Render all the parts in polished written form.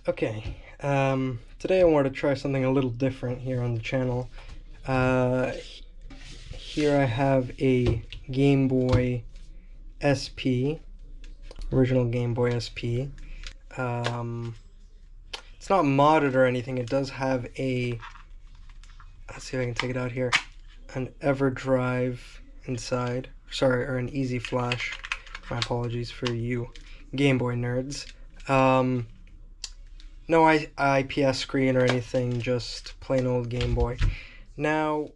Okay, today I wanted to try something a little different here on the channel. Uh, Here I have a Game Boy SP, original Game Boy SP. Um, it's not modded or anything. It does have a, let's see if I can take it out here, an EverDrive inside. Sorry, or an Easy Flash. My apologies for you Game Boy nerds. No IPS screen or anything, just plain old Game Boy. Now,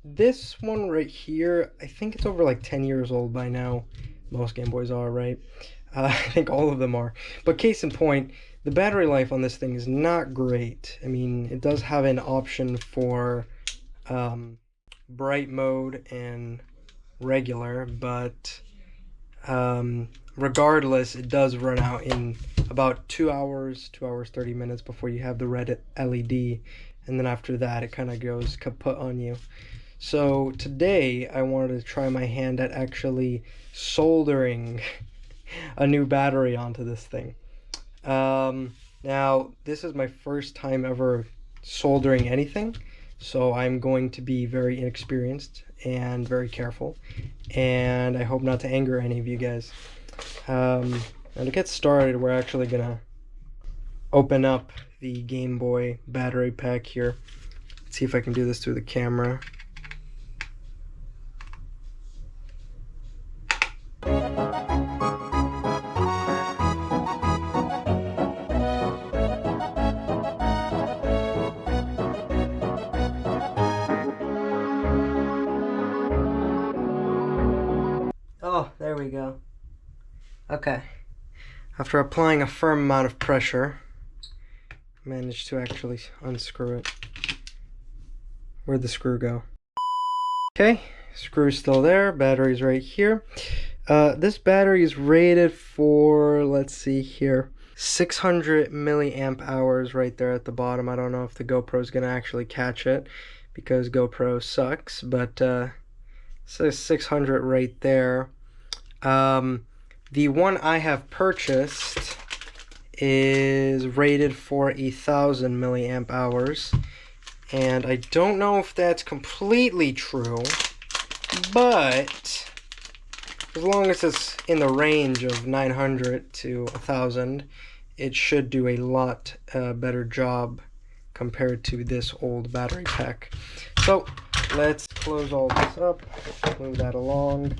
this one right here, I think it's over like 10 years old by now. Most Game Boys are, right? I think all of them are. But case in point, the battery life on this thing is not great. I mean, it does have an option for bright mode and regular, but regardless, it does run out in about 2 hours, 2 hours 30 minutes before you have the red LED, and then after that it kind of goes kaput on you. So today I wanted to try my hand at actually soldering a new battery onto this thing. Now this is my first time ever soldering anything, so I'm going to be very inexperienced and very careful, and I hope not to anger any of you guys. Now to get started, we're actually gonna open up the Game Boy battery pack here. Let's see if I can do this through the camera. Oh, there we go. Okay. After applying a firm amount of pressure, I managed to actually unscrew it. Where'd the screw go? Okay, screw's still there, battery's right here. This battery is rated for, let's see here, 600 milliamp hours right there at the bottom. I don't know if the GoPro's gonna actually catch it because GoPro sucks, but it says 600 right there. The one I have purchased is rated for 1,000 milliamp hours, and I don't know if that's completely true, but as long as it's in the range of 900 to 1,000, it should do a lot better job compared to this old battery pack. So let's close all this up, move that along,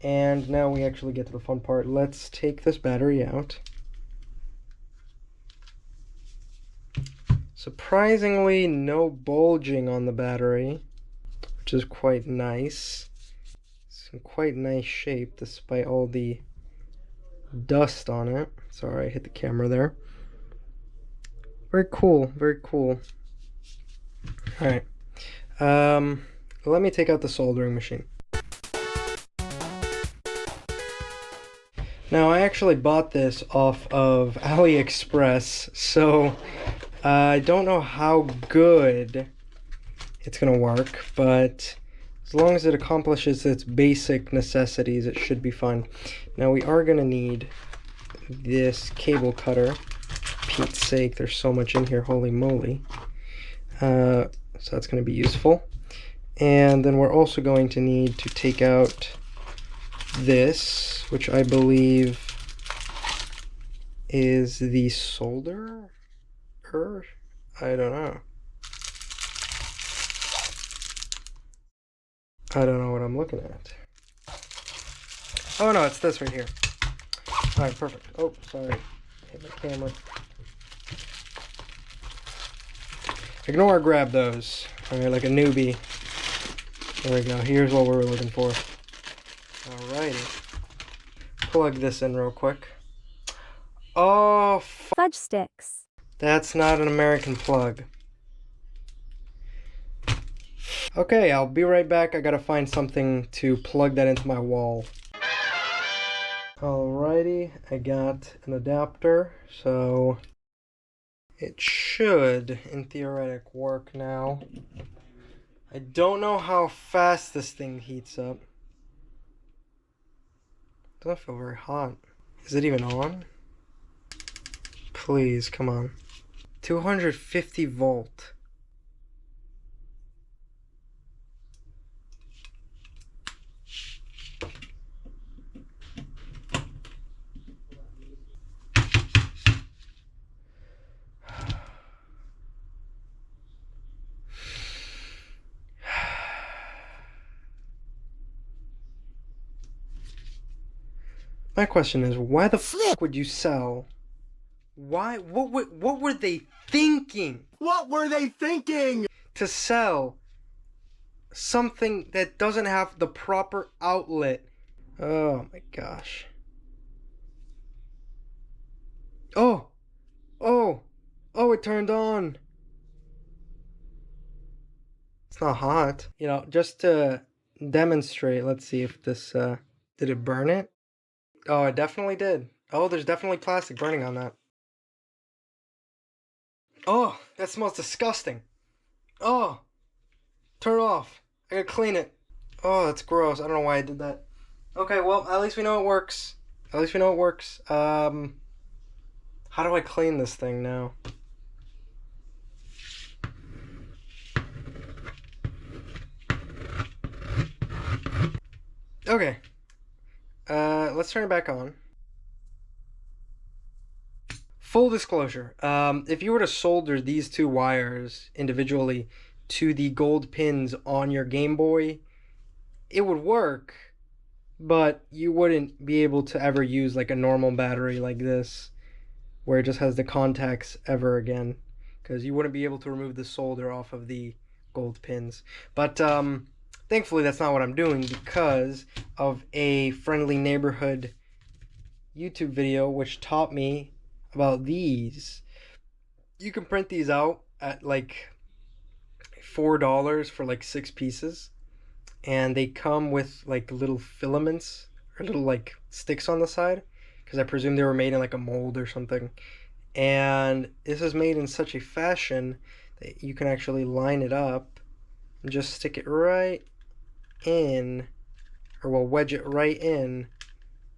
and now we actually get to the fun part. Let's take this battery out. Surprisingly, no bulging on the battery, which is quite nice. It's in quite nice shape despite all the dust on it. Sorry, I hit the camera there. Very cool, very cool. Alright, let me take out the soldering machine. Now, I actually bought this off of AliExpress, so I don't know how good it's gonna work, but as long as it accomplishes its basic necessities, it should be fine. Now, we are gonna need this cable cutter. Pete's sake, there's so much in here, holy moly. So that's gonna be useful. And then we're also going to need to take out this, which I believe is the solderer? I don't know. I don't know what I'm looking at. Oh no, it's this right here. Alright, perfect. Oh, sorry. Hit my camera. Ignore grab those. Alright, like a newbie. There we go. Here's what we were looking for. Alrighty. Plug this in real quick. Oh, fudge sticks. That's not an American plug. Okay, I'll be right back. I gotta find something to plug that into my wall. Alrighty, I got an adapter, so it should, in theoretic, work now. I don't know how fast this thing heats up. Doesn't feel very hot. Is it even on? Please, come on. 250 volt. My question is, why the fuck would you sell? Why? What were they thinking? What were they thinking? To sell something that doesn't have the proper outlet. Oh my gosh. Oh! Oh! Oh, it turned on! It's not hot. You know, just to demonstrate, let's see if this, did it burn it? Oh, it definitely did. Oh, there's definitely plastic burning on that. Oh, that smells disgusting. Oh! Turn it off. I gotta clean it. Oh, that's gross. I don't know why I did that. Okay, well, at least we know it works. At least we know it works. How do I clean this thing now? Okay. Let's turn it back on. Full disclosure, if you were to solder these two wires individually to the gold pins on your Game Boy, it would work, but you wouldn't be able to ever use like a normal battery like this, where it just has the contacts ever again, because you wouldn't be able to remove the solder off of the gold pins. But thankfully that's not what I'm doing, because of a friendly neighborhood YouTube video which taught me about these. You can print these out at like $4 for like 6 pieces, and they come with like little filaments or little like sticks on the side, because I presume they were made in like a mold or something. And this is made in such a fashion that you can actually line it up and just stick it right in, or well, wedge it right in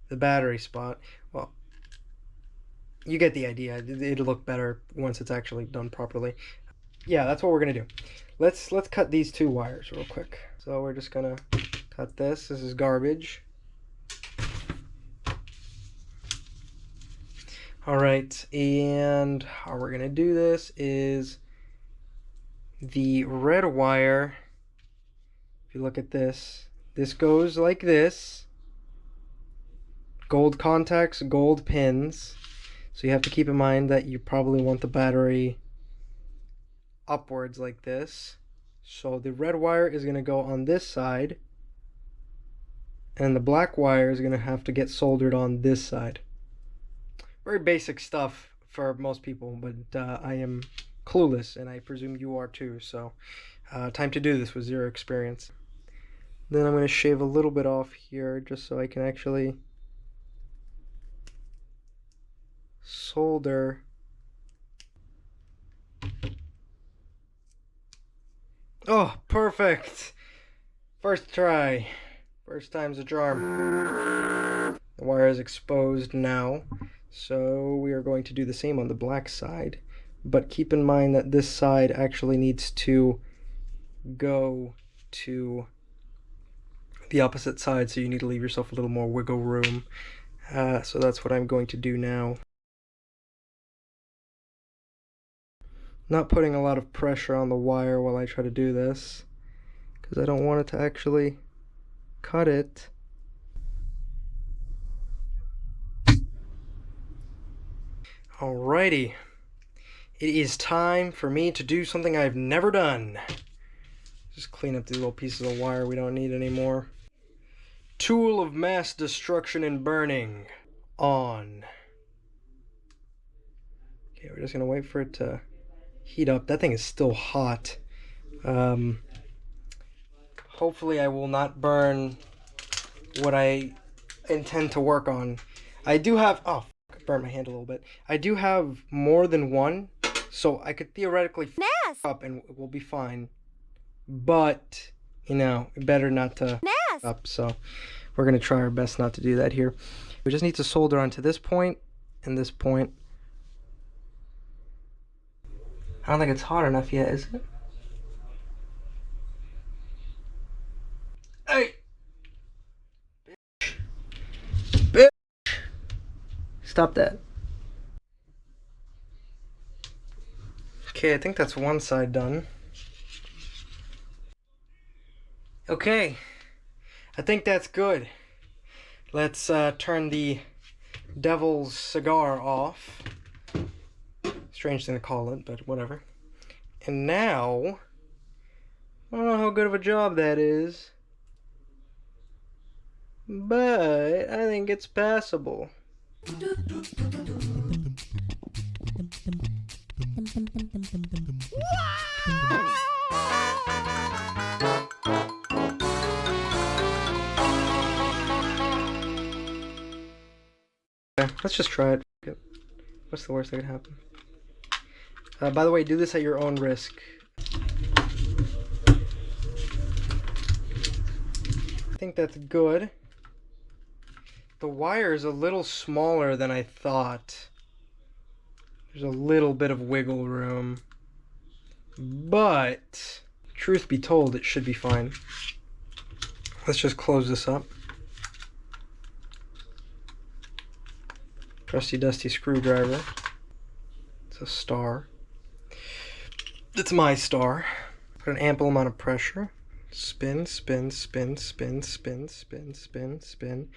the battery spot. Well, you get the idea. It'll look better once it's actually done properly. Yeah, that's what we're gonna do. Let's cut these two wires real quick. So we're just gonna cut this. This is garbage. Alright, and how we're gonna do this is the red wire, if you look at this, this goes like this. Gold contacts, gold pins. So you have to keep in mind that you probably want the battery upwards like this. So the red wire is going to go on this side, and the black wire is going to have to get soldered on this side. Very basic stuff for most people, but I am clueless, and I presume you are too. So time to do this with zero experience. Then I'm going to shave a little bit off here just so I can actually solder. Oh, perfect! First try. First time's a charm. The wire is exposed now, so we are going to do the same on the black side. But keep in mind that this side actually needs to go to the opposite side, so you need to leave yourself a little more wiggle room. So that's what I'm going to do now. Not putting a lot of pressure on the wire while I try to do this, because I don't want it to actually cut it. Alrighty, it is time for me to do something I've never done. Just clean up these little pieces of wire we don't need anymore. Tool of mass destruction and burning on. Okay, we're just gonna wait for it to heat up. That thing is still hot. Hopefully I will not burn what I intend to work on. I do have, oh, I burned my hand a little bit. I do have more than one, so I could theoretically f up and we'll be fine. But, you know, better not to f up, so we're gonna try our best not to do that here. We just need to solder onto this point and this point. I don't think it's hot enough yet, is it? Hey! Bitch! Stop that. Okay, I think that's one side done. Okay, I think that's good. Let's turn the devil's cigar off. Strange thing to call it, but whatever. And now, I don't know how good of a job that is, but I think it's passable. Okay, let's just try it. What's the worst that could happen? By the way, do this at your own risk. I think that's good. The wire is a little smaller than I thought. There's a little bit of wiggle room. But, truth be told, it should be fine. Let's just close this up. Trusty dusty screwdriver. It's a star. It's my star. Put an ample amount of pressure. Spin, spin, spin, spin, spin, spin, spin, spin.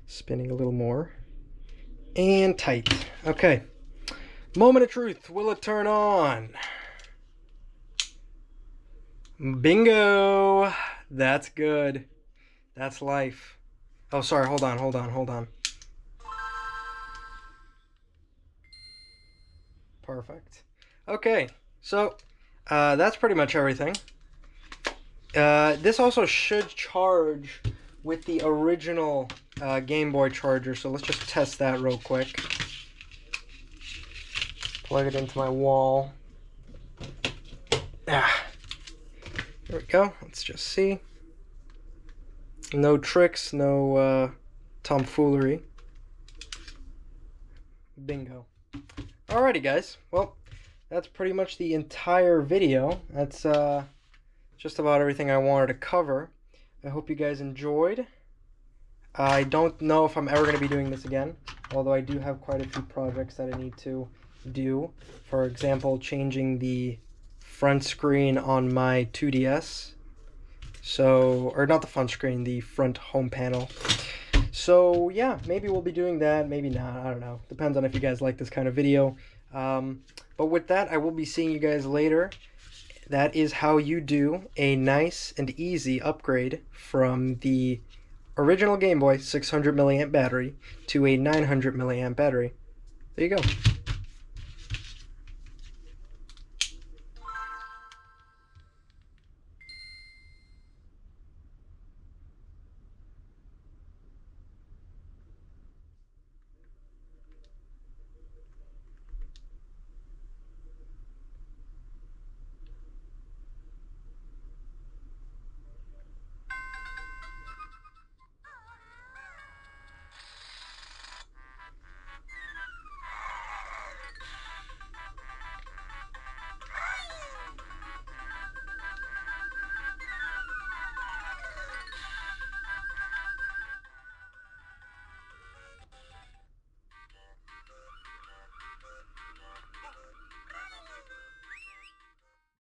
Spinning a little more. And tight. Okay. Moment of truth. Will it turn on? Bingo! That's good. That's life. Oh, sorry. Hold on. Perfect. Okay. So, that's pretty much everything. This also should charge with the original Game Boy charger, so let's just test that real quick. Plug it into my wall. There we go. Let's just see. No tricks, no tomfoolery. Bingo. Alrighty, guys. Well, that's pretty much the entire video. That's just about everything I wanted to cover. I hope you guys enjoyed. I don't know if I'm ever going to be doing this again, although I do have quite a few projects that I need to do. For example, changing the front screen on my 2DS. So, or not the front screen, the front home panel. So, yeah, maybe we'll be doing that, maybe not, I don't know. Depends on if you guys like this kind of video. But with that, I will be seeing you guys later. That is how you do a nice and easy upgrade from the original Game Boy 600 milliamp battery to a 900 milliamp battery. There you go.